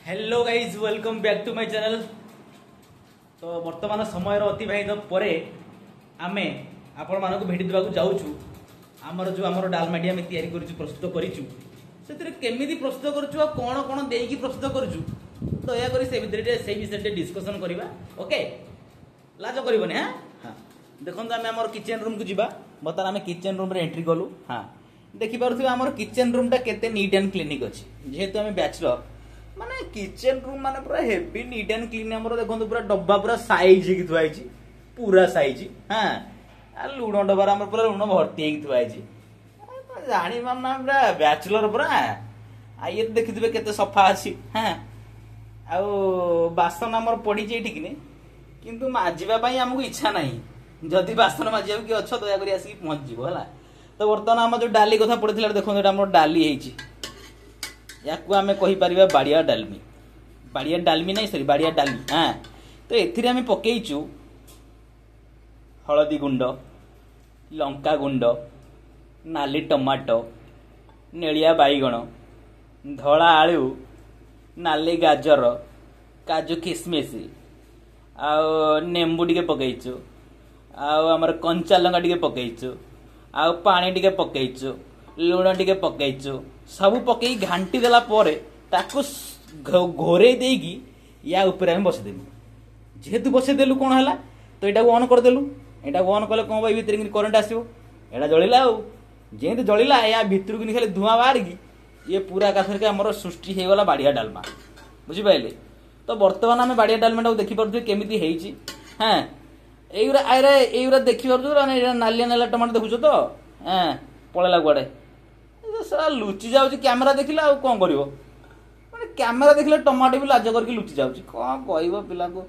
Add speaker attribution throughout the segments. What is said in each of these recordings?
Speaker 1: Hello guys welcome back to my channel. तो वर्तमान समय अतिबाहित पर आमे आपण मानक भेटी देवाक जाऊछु आमर जो आमर डालमाटी आमे तयारी करूछु प्रस्तुत करिछु सेतिर केमिति प्रस्तुत करूछु आ कोन कोन देइकी प्रस्तुत करूछु दया करी से विषय डिस्कशन करिबा। ओके लाज करबनी। हां हां देखंत आमे आमर किचन रूम को जिबा। बता आमे किचन रूम रे एंट्री कलु। हां देखि पारुथि आमर किचन रूम टा केते नीट एंड क्लीनिक अछि जेहेतु आमे बैचलर माने किचन रूम माने पूरा हेवी नीट एंड क्लीन। हमरो देखंतु पूरा डब्बा पूरा साइज की थुआ आइची पूरा साइज। हां आ लुण डब्बा हमर पूरा लुण भर्ती की थुआ आइची जानी माना पूरा बैचलर पूरा। आ ये देखिथिबे केते सफा अछि। हां आ बासन हमर पड़ी जे ठीक ने किंतु माजिबा पई हमकु इच्छा नाही। जदि बासन माजिबा कि अच्छ दया करी आसी पहुंच जीवो हला। तो वर्तमान हम जो डाली कथा पड़िथिला देखो एटा हमर डाली हेची याकू आमे कहि परिबा बाड़िया डालमी नहीं सॉरी बाड़िया डालमी। हां तो एथिरे आमे पकेइचु हळदी गुंड लंका गुंड नाली टमाटो नेलिया बाईगण धला आलू नाली गाजर काजू किसमिस आ नेंबू टिके पकेइचु आमर कंचा लंका टिके पकेइचु आ पानी टिके पकेइचु लुण टिके पकेइचु सब पकई घांटी देला परे ताकू घोरे देगी या ऊपर हम बसे देलु। जेहेतु बसे देलु कोन हला तो एटा ऑन कर देलु। एटा ऑन कले कोन भाई भीतर करंट आसीबो एटा जळिला आ जेहेतु जळिला या भीतर कि खाली धुआं बाहर की ये पूरा आकाश के हमर सृष्टि हे गला बाड़िया डालमा बुझि पाइले। तो वर्तमान हम बाड़िया डालमा देखि परथि केमिति हेइची। हां एयुरा आरे एयुरा देखि परथु ना नालिया नाला टमाटो देखुछो तो। हां पळेला गुआडे सारा लुचि जाउची कैमरा देखिला आ कोन करिवो माने कैमरा देखिले टमाटो भी लाज करके लुचि जाउची कोन कहइबो पिला को।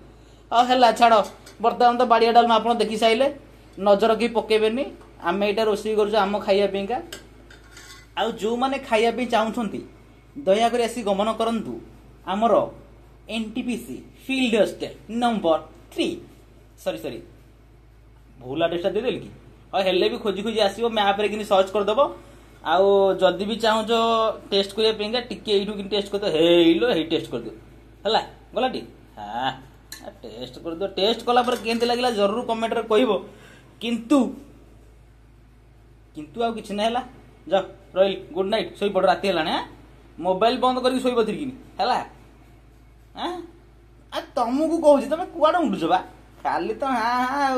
Speaker 1: आ हला छाड़ो वर्तमान तो बाड़िया डालमा आपण देखि साइले नजर की पकेबेनी आमे एटा रोसी करछु आम खाइया पेंका। आ जो माने खाइया पे चाहुछंती दया करी आसी गमन करंतु हमर NTPC field hostel number 3 sorry भूल एड्रेस दे देल की आ हेले भी खोजी खोजी आसीबो मैप रे किनी सर्च कर दबो। आउ जदि भी चाहू जो टेस्ट करिया पेंगा टिके एठू कि टेस्ट कर दो हेलो हे टेस्ट कर दो हला गलाटी। हां टेस्ट कर दो टेस्ट कला पर केंते लागला जरूर कमेंट रे कहइबो। किंतु आ किछ नै हला जा रोइल गुड नाइट सोई पड़ राती हला ने मोबाइल बंद करके सोई बथिर किनी हला। हां आ तमु को कहू छी तमे कुआडा उठुछ बा खाली तो हां हां